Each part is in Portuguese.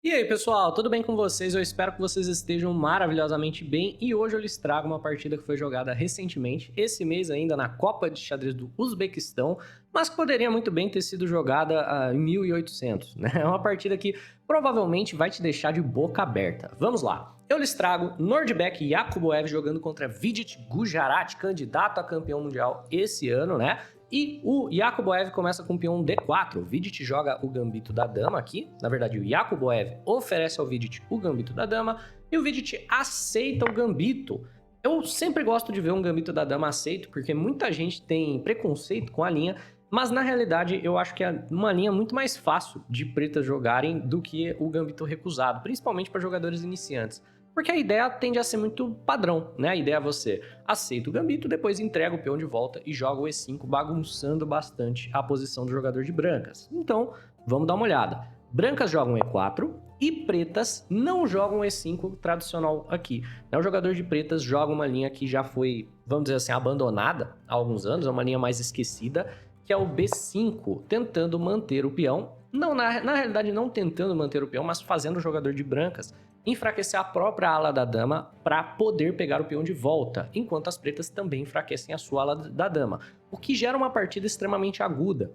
E aí pessoal, tudo bem com vocês? Eu espero que vocês estejam maravilhosamente bem e hoje eu lhes trago uma partida que foi jogada recentemente, esse mês ainda na Copa de Xadrez do Uzbequistão, mas que poderia muito bem ter sido jogada em 1800, né? É uma partida que provavelmente vai te deixar de boca aberta. Vamos lá! Eu lhes trago Nordbek Yakuboev jogando contra Vidit Gujarat, candidato a campeão mundial esse ano, né? E o Yakuboev começa com o peão D4, o Vidit joga o gambito da dama aqui, na verdade o Yakuboev oferece ao Vidit o gambito da dama e o Vidit aceita o gambito. Eu sempre gosto de ver um gambito da dama aceito, porque muita gente tem preconceito com a linha, mas na realidade eu acho que é uma linha muito mais fácil de pretas jogarem do que o gambito recusado, principalmente para jogadores iniciantes. Porque a ideia tende a ser muito padrão, né? A ideia é você aceita o gambito, depois entrega o peão de volta e joga o E5, bagunçando bastante a posição do jogador de brancas. Então, vamos dar uma olhada. Brancas jogam E4 e pretas não jogam E5 tradicional aqui. O jogador de pretas joga uma linha que já foi, vamos dizer assim, abandonada há alguns anos, é uma linha mais esquecida, que é o B5, tentando manter o peão. Não, na realidade, não tentando manter o peão, mas fazendo o jogador de brancas enfraquecer a própria ala da dama para poder pegar o peão de volta, enquanto as pretas também enfraquecem a sua ala da dama, o que gera uma partida extremamente aguda,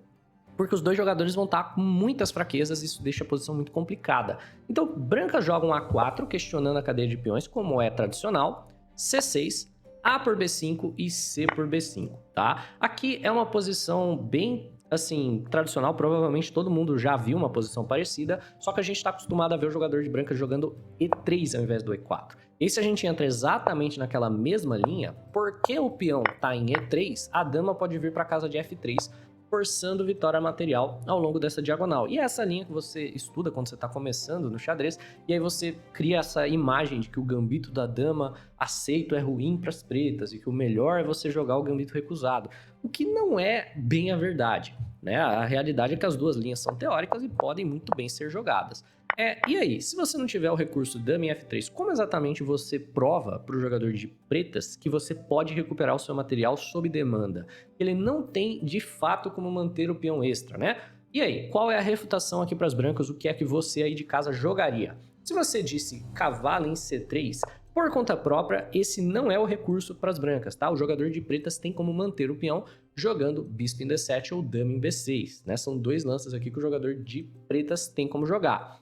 porque os dois jogadores vão estar com muitas fraquezas e isso deixa a posição muito complicada. Então, brancas jogam A4, questionando a cadeia de peões, como é tradicional, C6, A por B5 e C por B5, tá? Aqui é uma posição bem assim, tradicional, provavelmente todo mundo já viu uma posição parecida, só que a gente está acostumado a ver o jogador de branca jogando E3 ao invés do E4. E se a gente entra exatamente naquela mesma linha, porque o peão está em E3, a dama pode vir para casa de F3, forçando vitória material ao longo dessa diagonal. E é essa linha que você estuda quando você está começando no xadrez, e aí você cria essa imagem de que o gambito da dama aceito é ruim para as pretas, e que o melhor é você jogar o gambito recusado, o que não é bem a verdade, né? A realidade é que as duas linhas são teóricas e podem muito bem ser jogadas. E aí, se você não tiver o recurso dama em F3, como exatamente você prova para o jogador de pretas que você pode recuperar o seu material sob demanda? Ele não tem, de fato, como manter o peão extra, né? E aí, qual é a refutação aqui para as brancas? O que é que você aí de casa jogaria? Se você disse cavalo em C3, por conta própria, esse não é o recurso para as brancas, tá? O jogador de pretas tem como manter o peão jogando bispo em D7 ou dama em B6, né? São dois lances aqui que o jogador de pretas tem como jogar.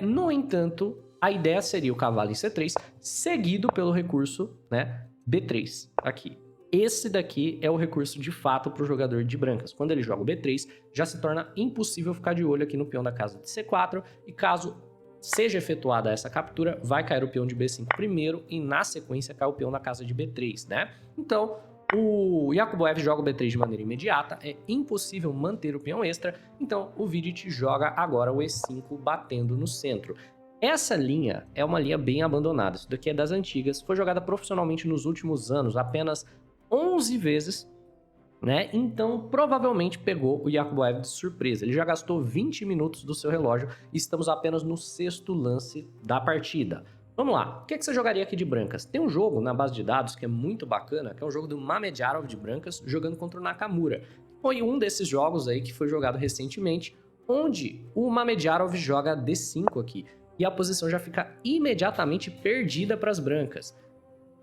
No entanto, a ideia seria o cavalo em C3, seguido pelo recurso, né, B3, aqui. Esse daqui é o recurso de fato para o jogador de brancas. Quando ele joga o B3, já se torna impossível ficar de olho aqui no peão da casa de C4, e caso seja efetuada essa captura, vai cair o peão de B5 primeiro, e na sequência cai o peão da casa de B3, né? Então, o Yakuboev joga o B3 de maneira imediata, é impossível manter o peão extra, então o Vidit joga agora o E5 batendo no centro. Essa linha é uma linha bem abandonada, isso daqui é das antigas, foi jogada profissionalmente nos últimos anos, apenas 11 vezes, né? Então provavelmente pegou o Yakuboev de surpresa. Ele já gastou 20 minutos do seu relógio e estamos apenas no 6º lance da partida. Vamos lá, o que você jogaria aqui de brancas? Tem um jogo na base de dados que é muito bacana, que é um jogo do Mamedjarov de brancas jogando contra o Nakamura. Foi um desses jogos aí que foi jogado recentemente, onde o Mamedjarov joga D5 aqui, e a posição já fica imediatamente perdida para as brancas.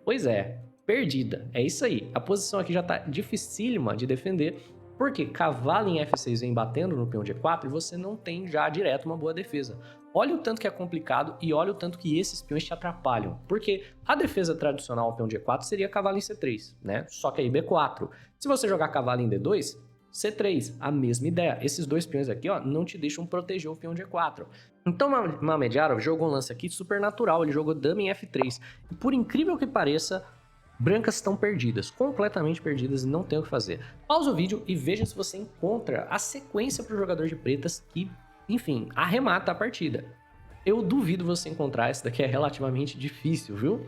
Pois é, perdida, é isso aí. A posição aqui já está dificílima de defender, porque cavalo em F6 vem batendo no peão de E4 e você não tem já direto uma boa defesa. Olha o tanto que é complicado e olha o tanto que esses peões te atrapalham. Porque a defesa tradicional ao peão de E4 seria cavalo em C3, né? Só que aí B4. Se você jogar cavalo em D2, C3, a mesma ideia. Esses dois peões aqui, ó, não te deixam proteger o peão de E4. Então Mamedjarov jogou um lance aqui super natural, ele jogou dama em F3. E por incrível que pareça, brancas estão perdidas, completamente perdidas e não tem o que fazer. Pausa o vídeo e veja se você encontra a sequência para o jogador de pretas que, enfim, arremata a partida. Eu duvido você encontrar, essa daqui é relativamente difícil, viu?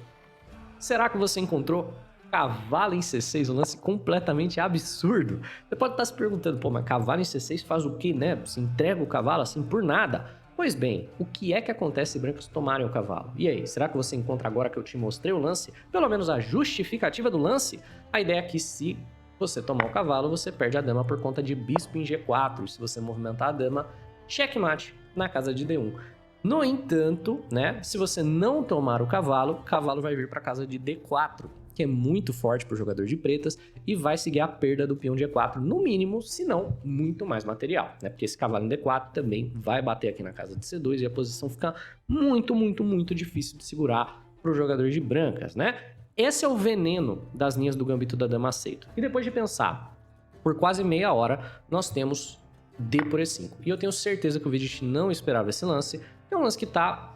Será que você encontrou cavalo em C6, um lance completamente absurdo? Você pode estar se perguntando, pô, mas cavalo em C6 faz o quê, né? Você entrega o cavalo assim por nada? Pois bem, o que é que acontece se brancos tomarem o cavalo? E aí, será que você encontra agora que eu te mostrei o lance, pelo menos a justificativa do lance? A ideia é que se você tomar o cavalo, você perde a dama por conta de bispo em G4, e se você movimentar a dama, checkmate na casa de D1. No entanto, né, se você não tomar o cavalo vai vir para casa de D4, que é muito forte para o jogador de pretas e vai seguir a perda do peão de E4, no mínimo, se não muito mais material, né? Porque esse cavalo em D4 também vai bater aqui na casa de C2 e a posição fica muito difícil de segurar para o jogador de brancas, né? Esse é o veneno das linhas do gambito da dama aceito. E depois de pensar por quase meia hora, nós temos D por E5. E eu tenho certeza que o Vidic não esperava esse lance. É um lance que está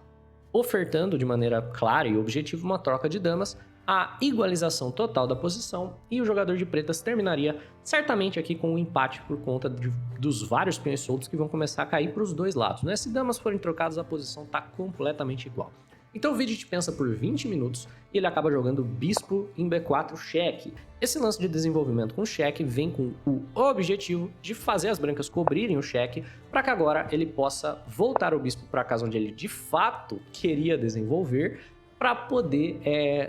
ofertando de maneira clara e objetiva uma troca de damas, a igualização total da posição, e o jogador de pretas terminaria certamente aqui com um empate por conta dos vários peões soltos que vão começar a cair para os dois lados, né? Se damas forem trocadas, a posição está completamente igual. Então o Vidic pensa por 20 minutos e ele acaba jogando bispo em B4 cheque. Esse lance de desenvolvimento com cheque vem com o objetivo de fazer as brancas cobrirem o cheque para que agora ele possa voltar o bispo para a casa onde ele de fato queria desenvolver, para poder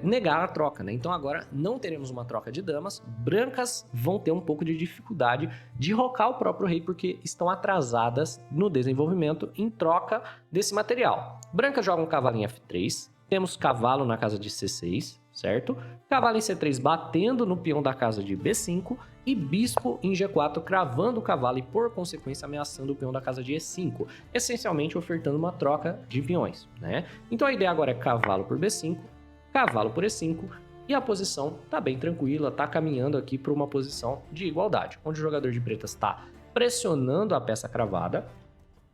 negar a troca, né? Então agora não teremos uma troca de damas, brancas vão ter um pouco de dificuldade de rocar o próprio rei porque estão atrasadas no desenvolvimento em troca desse material. Brancas jogam cavalo em F3, temos cavalo na casa de C6, certo? Cavalo em C3 batendo no peão da casa de B5 e bispo em G4 cravando o cavalo e por consequência ameaçando o peão da casa de E5, essencialmente ofertando uma troca de peões, né? Então a ideia agora é cavalo por B5, cavalo por E5 e a posição tá bem tranquila, tá caminhando aqui para uma posição de igualdade, onde o jogador de pretas está pressionando a peça cravada,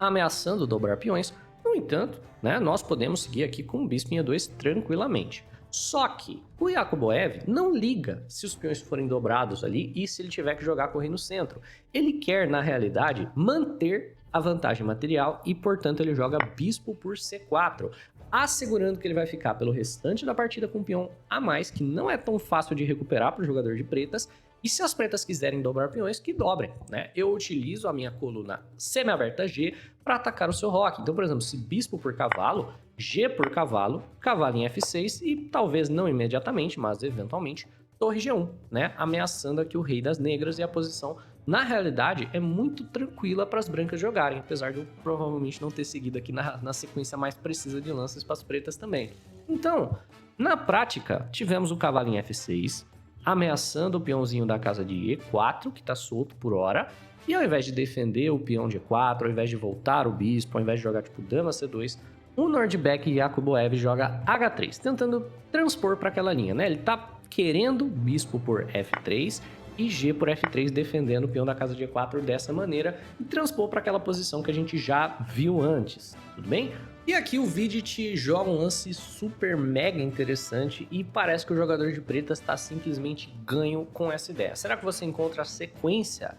ameaçando dobrar peões. No entanto, né, nós podemos seguir aqui com o bispo em E2 tranquilamente. Só que o Yakuboev não liga se os peões forem dobrados ali e se ele tiver que jogar com o rei no centro. Ele quer, na realidade, manter a vantagem material e, portanto, ele joga bispo por C4, assegurando que ele vai ficar pelo restante da partida com um peão a mais, que não é tão fácil de recuperar para o jogador de pretas. E se as pretas quiserem dobrar peões, que dobrem, né? Eu utilizo a minha coluna semi-aberta G para atacar o seu roque. Então, por exemplo, se bispo por cavalo, G por cavalo, cavalo em F6 e talvez não imediatamente, mas eventualmente, torre G1, né? Ameaçando aqui o rei das negras e a posição, na realidade, é muito tranquila para as brancas jogarem, apesar de eu provavelmente não ter seguido aqui na sequência mais precisa de lances para as pretas também. Então, na prática, tivemos o cavalo em F6, ameaçando o peãozinho da casa de E4, que está solto por hora, e ao invés de defender o peão de E4, ao invés de voltar o bispo, ao invés de jogar tipo dama C2, o Nordback Yakuboev joga H3, tentando transpor para aquela linha, né? Ele tá querendo bispo por F3 e G por F3, defendendo o peão da casa de E4 dessa maneira e transpor para aquela posição que a gente já viu antes, tudo bem? E aqui o Vidic joga um lance super mega interessante e parece que o jogador de pretas está simplesmente ganho com essa ideia. Será que você encontra a sequência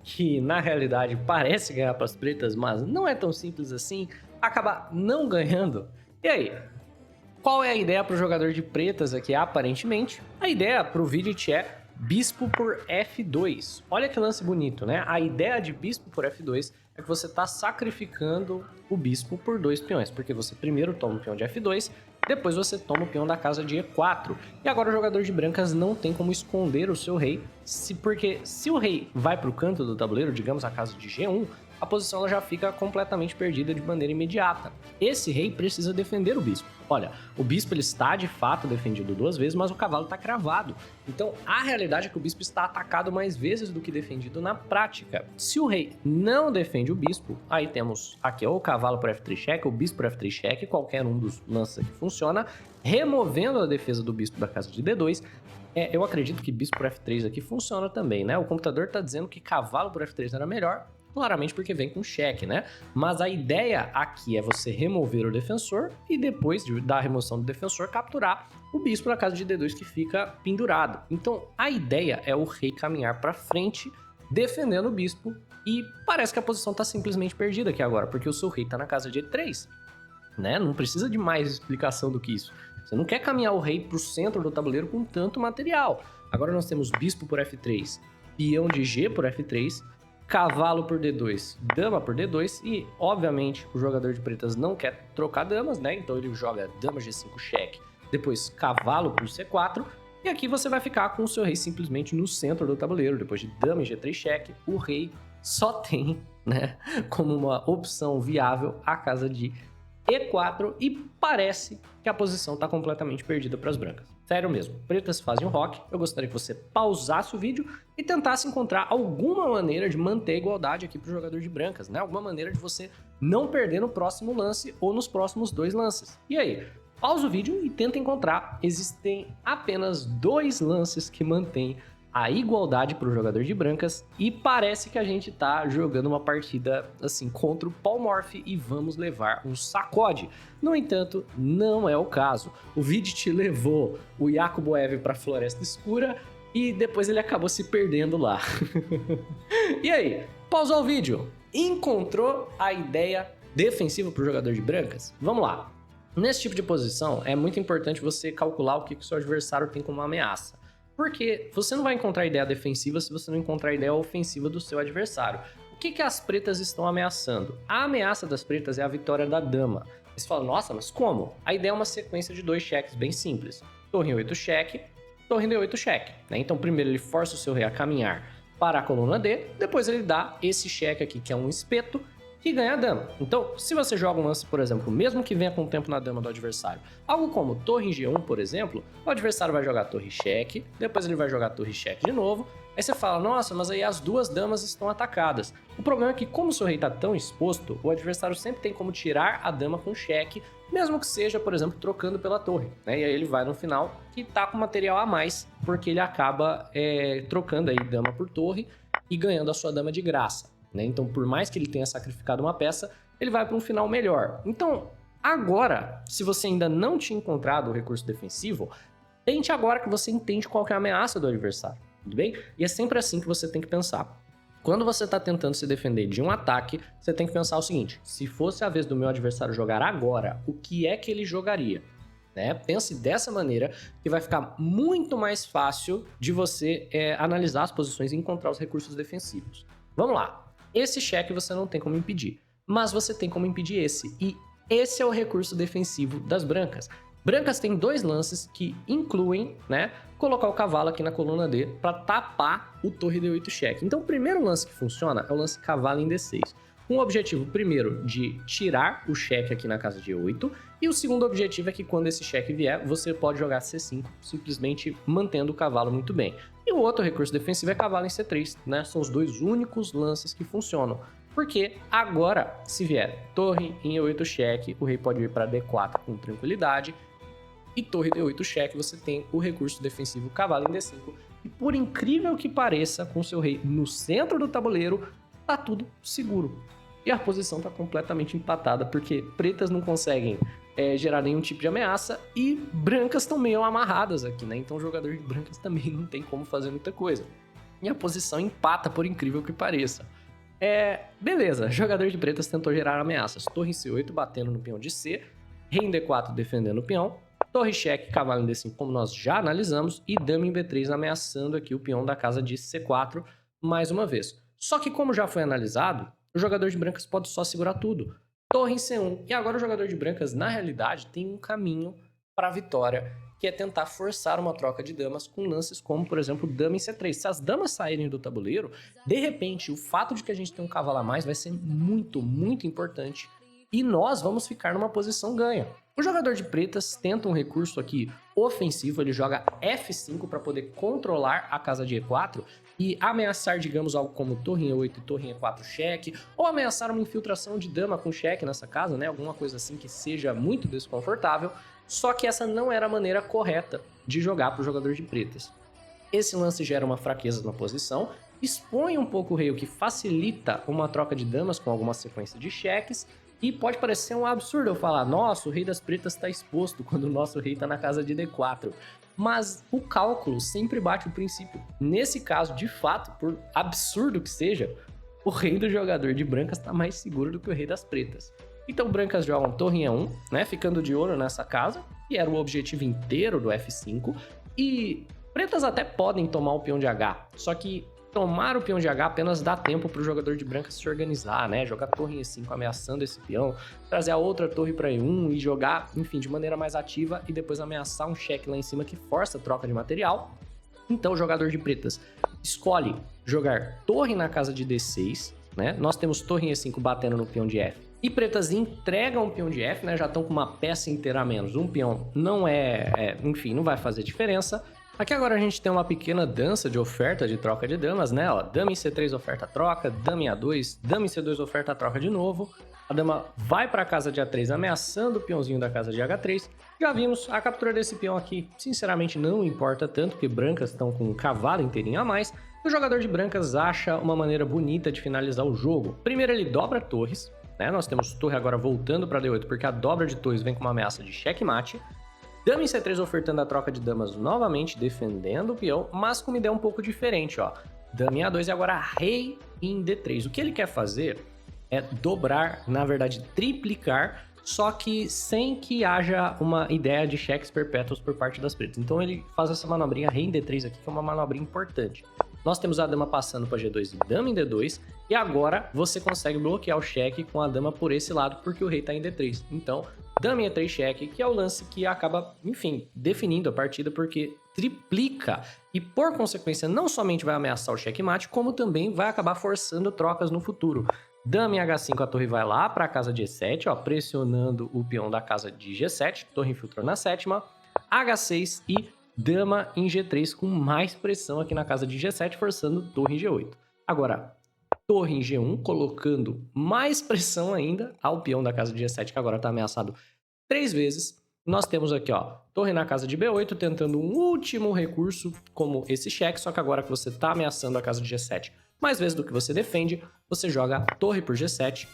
que na realidade parece ganhar para as pretas, mas não é tão simples assim, acaba não ganhando? E aí? Qual é a ideia para o jogador de pretas aqui? Aparentemente, a ideia para o Vidic é bispo por F2. Olha que lance bonito, né? A ideia de bispo por F2 é que você está sacrificando o bispo por dois peões, porque você primeiro toma o peão de F2, depois você toma o peão da casa de E4. E agora o jogador de brancas não tem como esconder o seu rei, porque se o rei vai para o canto do tabuleiro, digamos a casa de G1, a posição ela já fica completamente perdida de maneira imediata. Esse rei precisa defender o bispo. Olha, o bispo ele está de fato defendido duas vezes, mas o cavalo está cravado. Então a realidade é que o bispo está atacado mais vezes do que defendido na prática. Se o rei não defende o bispo, aí temos aqui ou o cavalo por F3 cheque, ou o bispo por F3 cheque, qualquer um dos lances que funciona, removendo a defesa do bispo da casa de D2. Eu acredito que bispo por F3 aqui funciona também, né? O computador está dizendo que cavalo por F3 era melhor, claramente porque vem com cheque, né? Mas a ideia aqui é você remover o defensor e depois da remoção do defensor capturar o bispo da casa de D2 que fica pendurado. Então a ideia é o rei caminhar para frente defendendo o bispo e parece que a posição está simplesmente perdida aqui agora, porque o seu rei está na casa de E3, né? Não precisa de mais explicação do que isso. Você não quer caminhar o rei para o centro do tabuleiro com tanto material. Agora nós temos bispo por F3, peão de G por F3, cavalo por D2, dama por D2 e, obviamente, o jogador de pretas não quer trocar damas, né? Então ele joga dama G5 cheque, depois cavalo por C4 e aqui você vai ficar com o seu rei simplesmente no centro do tabuleiro. Depois de dama em G3 cheque, o rei só tem, né, como uma opção viável a casa de E4 e parece que a posição está completamente perdida para as brancas. Sério mesmo, pretas fazem o rock, eu gostaria que você pausasse o vídeo e tentasse encontrar alguma maneira de manter a igualdade aqui para o jogador de brancas, né? Alguma maneira de você não perder no próximo lance ou nos próximos 2 lances. E aí? Pausa o vídeo e tenta encontrar. Existem apenas 2 lances que mantêm a igualdade para o jogador de brancas e parece que a gente tá jogando uma partida assim contra o Paul Morphy e vamos levar um sacode. No entanto, não é o caso. O Vidit levou o Yakuboev para a Floresta Escura e depois ele acabou se perdendo lá. E aí, pausou o vídeo? Encontrou a ideia defensiva para o jogador de brancas? Vamos lá. Nesse tipo de posição, é muito importante você calcular o que o seu adversário tem como ameaça. Porque você não vai encontrar ideia defensiva se você não encontrar ideia ofensiva do seu adversário. O que as pretas estão ameaçando? A ameaça das pretas é a vitória da dama. Você fala, nossa, mas como? A ideia é uma sequência de 2 cheques bem simples. Torre em 8 cheque, torre em D8 cheque. Né? Então primeiro ele força o seu rei a caminhar para a coluna D, depois ele dá esse cheque aqui, que é um espeto, que ganha a dama. Então, se você joga um lance, por exemplo, mesmo que venha com o tempo na dama do adversário, algo como torre em G1, por exemplo, o adversário vai jogar torre cheque, depois ele vai jogar torre cheque de novo, aí você fala, nossa, mas aí as 2 damas estão atacadas. O problema é que, como o seu rei está tão exposto, o adversário sempre tem como tirar a dama com cheque, mesmo que seja, por exemplo, trocando pela torre, né? E aí ele vai no final que tá com material a mais, porque ele acaba trocando aí dama por torre e ganhando a sua dama de graça. Então, por mais que ele tenha sacrificado uma peça, ele vai para um final melhor. Então, agora, se você ainda não tinha encontrado o recurso defensivo, tente agora que você entende qual que é a ameaça do adversário, tudo bem? E é sempre assim que você tem que pensar. Quando você está tentando se defender de um ataque, você tem que pensar o seguinte, se fosse a vez do meu adversário jogar agora, o que é que ele jogaria? Pense dessa maneira que vai ficar muito mais fácil de você analisar as posições e encontrar os recursos defensivos. Vamos lá. Esse cheque você não tem como impedir, mas você tem como impedir esse, e esse é o recurso defensivo das brancas. Brancas têm 2 lances que incluem, colocar o cavalo aqui na coluna D para tapar o torre D8 cheque. Então o primeiro lance que funciona é o lance cavalo em D6, com o objetivo primeiro de tirar o cheque aqui na casa de 8, e o segundo objetivo é que quando esse cheque vier, você pode jogar C5, simplesmente mantendo o cavalo muito bem. E o outro recurso defensivo é cavalo em C3, São os 2 únicos lances que funcionam. Porque agora, se vier torre em E8 cheque, o rei pode ir para D4 com tranquilidade, e torre D8 cheque, você tem o recurso defensivo cavalo em D5, e por incrível que pareça, com seu rei no centro do tabuleiro, tá tudo seguro. E a posição tá completamente empatada, porque pretas não conseguem gerar nenhum tipo de ameaça e brancas estão meio amarradas aqui, Então o jogador de brancas também não tem como fazer muita coisa. E a posição empata, por incrível que pareça. Beleza, jogador de pretas tentou gerar ameaças. Torre em C8 batendo no peão de C, rei em D4 defendendo o peão, torre cheque, cavalo em D5 como nós já analisamos, e dama em B3 ameaçando aqui o peão da casa de C4 mais uma vez. Só que como já foi analisado, o jogador de brancas pode só segurar tudo. Torre em C1. E agora o jogador de brancas, na realidade, tem um caminho para a vitória, que é tentar forçar uma troca de damas com lances como, por exemplo, dama em C3. Se as damas saírem do tabuleiro, de repente, o fato de que a gente tem um cavalo a mais vai ser muito, muito importante. E nós vamos ficar numa posição ganha. O jogador de pretas tenta um recurso aqui ofensivo, ele joga F5 para poder controlar a casa de E4 e ameaçar, digamos, algo como torre em E8 e torre em E4 cheque, ou ameaçar uma infiltração de dama com cheque nessa casa, Alguma coisa assim que seja muito desconfortável, só que essa não era a maneira correta de jogar para o jogador de pretas. Esse lance gera uma fraqueza na posição, expõe um pouco o rei, o que facilita uma troca de damas com alguma sequência de cheques, e pode parecer um absurdo eu falar, nossa, o rei das pretas está exposto quando o nosso rei está na casa de D4. Mas o cálculo sempre bate o princípio. Nesse caso, de fato, por absurdo que seja, o rei do jogador de brancas está mais seguro do que o rei das pretas. Então brancas jogam torre em E1, ficando de olho nessa casa, que era o objetivo inteiro do F5, e pretas até podem tomar o peão de H, só que tomar o peão de H apenas dá tempo para o jogador de brancas se organizar, Jogar torre em E5 ameaçando esse peão, trazer a outra torre para E1 e jogar, enfim, de maneira mais ativa e depois ameaçar um cheque lá em cima que força a troca de material. Então o jogador de pretas escolhe jogar torre na casa de D6, Nós temos torre em E5 batendo no peão de F E pretas entregam um peão de F, né? Já estão com uma peça inteira a menos. Um peão não enfim, não vai fazer diferença. Aqui agora a gente tem uma pequena dança de oferta de troca de damas, né? Ó, dama em C3 oferta troca, dama em A2, dama em C2 oferta troca de novo. A dama vai para a casa de A3 ameaçando o peãozinho da casa de H3. Já vimos, a captura desse peão aqui, sinceramente não importa tanto, porque brancas estão com um cavalo inteirinho a mais. O jogador de brancas acha uma maneira bonita de finalizar o jogo. Primeiro ele dobra torres, né? Nós temos torre agora voltando para D8, porque a dobra de torres vem com uma ameaça de checkmate. Dama em C3 ofertando a troca de damas novamente, defendendo o peão, mas com uma ideia um pouco diferente, ó. Dama em A2 e agora rei em D3. O que ele quer fazer é dobrar, na verdade triplicar, só que sem que haja uma ideia de cheques perpétuos por parte das pretas. Então ele faz essa manobrinha rei em D3 aqui, que é uma manobrinha importante. Nós temos a dama passando para G2 e dama em D2, e agora você consegue bloquear o cheque com a dama por esse lado, porque o rei está em D3. Então, dama em E3 cheque, que é o lance que acaba, enfim, definindo a partida, porque triplica e, por consequência, não somente vai ameaçar o checkmate, como também vai acabar forçando trocas no futuro. Dama em H5, a torre vai lá para a casa de E7, ó, pressionando o peão da casa de G7, torre infiltrou na sétima, H6 e dama em G3 com mais pressão aqui na casa de G7, forçando torre em G8. Agora, torre em G1, colocando mais pressão ainda ao peão da casa de G7, que agora está ameaçado 3 vezes. Nós temos aqui, ó, torre na casa de B8, tentando um último recurso, como esse cheque, só que agora que você está ameaçando a casa de G7 mais vezes do que você defende, você joga torre por G7.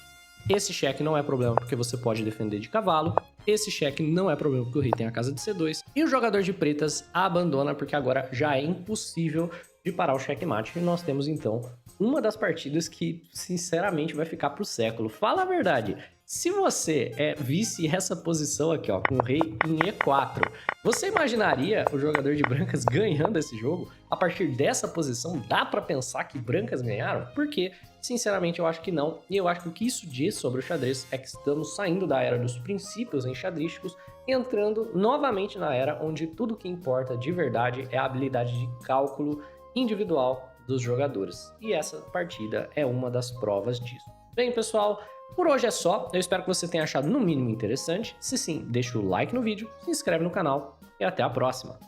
Esse cheque não é problema porque você pode defender de cavalo. Esse cheque não é problema porque o rei tem a casa de C2. E o jogador de pretas abandona porque agora já é impossível de parar o checkmate. E nós temos então uma das partidas que sinceramente vai ficar pro século. Fala a verdade, se você visse essa posição aqui, ó, com o rei em E4, você imaginaria o jogador de brancas ganhando esse jogo? A partir dessa posição, dá pra pensar que brancas ganharam? Porque, sinceramente, eu acho que não. E eu acho que o que isso diz sobre o xadrez é que estamos saindo da era dos princípios enxadrísticos e entrando novamente na era onde tudo que importa de verdade é a habilidade de cálculo individual dos jogadores. E essa partida é uma das provas disso. Bem, pessoal, por hoje é só. Eu espero que você tenha achado no mínimo interessante. Se sim, deixa o like no vídeo, se inscreve no canal e até a próxima.